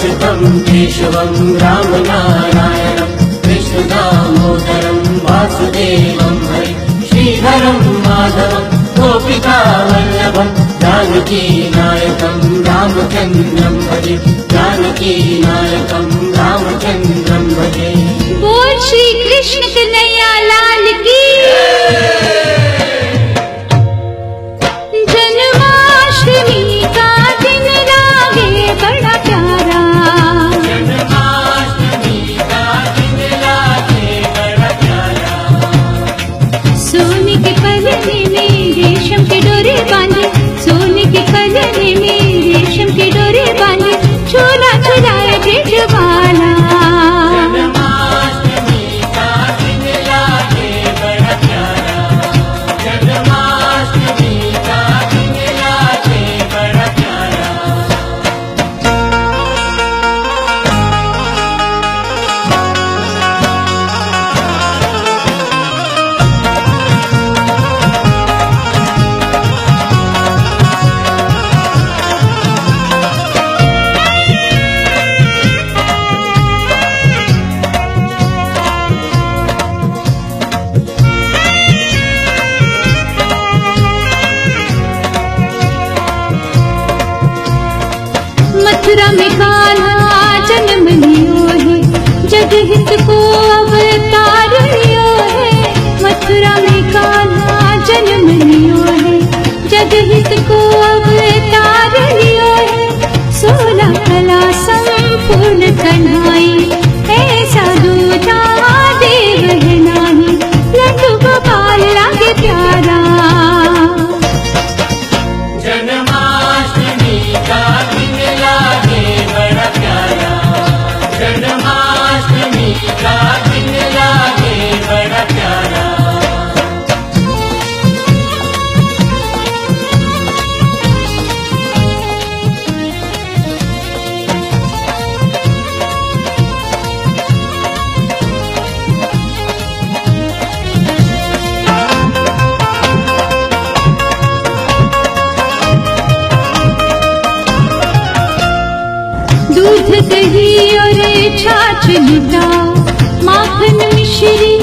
अच्युतं केशवं रामनारायणं कृष्णदामोदरं वासुदेवं हरि श्रीधरं माधवं गोपिकावल्लभं जानकीनायकं रामचन्द्रं भजे जानकीनायकं रामचन्द्रं भजे। बोल श्री कृष्ण कन्हैया लाल की। जन्माष्टमी का दिन लागे बड़ा प्यारा, जन्माष्टमी का दिन लागे बड़ा प्यारा। सोने के पलने में रेशम के डोरे बांधे, सोने के पलने में रेशम के डोरे बांधे, झूला झुलाए ब्रिजवाला। जन्माष्टमी का दिन लागे बड़ा प्यारा, जन्माष्टमी का दिन लागे बड़ा प्यारा। मथुरा में कान्हा जन्म लियो है, जगहित को अवतार लियो है। मथुरा में कान्हा जन्म लियो है, जगहित को अवतार लियो है। 16 कला संपूर्ण कन्हाई, ऐसा दूजा देव है नाही, लड्डू गोपाल लागे प्यारा। जन्माष्टमी का दिन लागे बड़ा प्यारा, जन्माष्टमी का दिन लागे बड़ा प्यारा। दूध दही और छाछ लगाओ, माखन मिश्री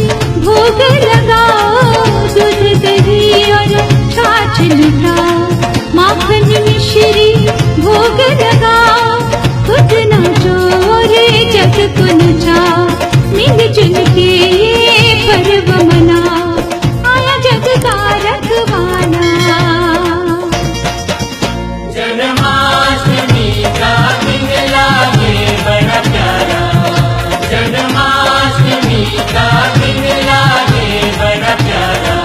भोग लगाओ। दूध दही और छाछ लगाओ, माखन मिश्री भोग लगाओ। खुद नाचो और जग को नचाओ, मिलजुल के ये पर्व मनाओ, आया जग का रखवाला। जन्माष्टमी का दिन लागे बड़ा प्यारा, जन्माष्टमी का दिन लागे बड़ा प्यारा।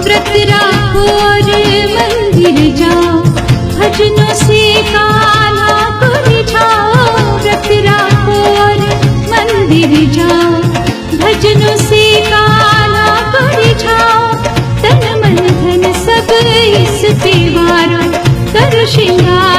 व्रत राखो और मंदिर जाओ, भजनों से कान्हा को रिझाओ। व्रत राखो और मंदिर जाओ, भजनों से कान्हा को रिझाओ। तन मन धन सब इस पे वारो, करो श्रृंगार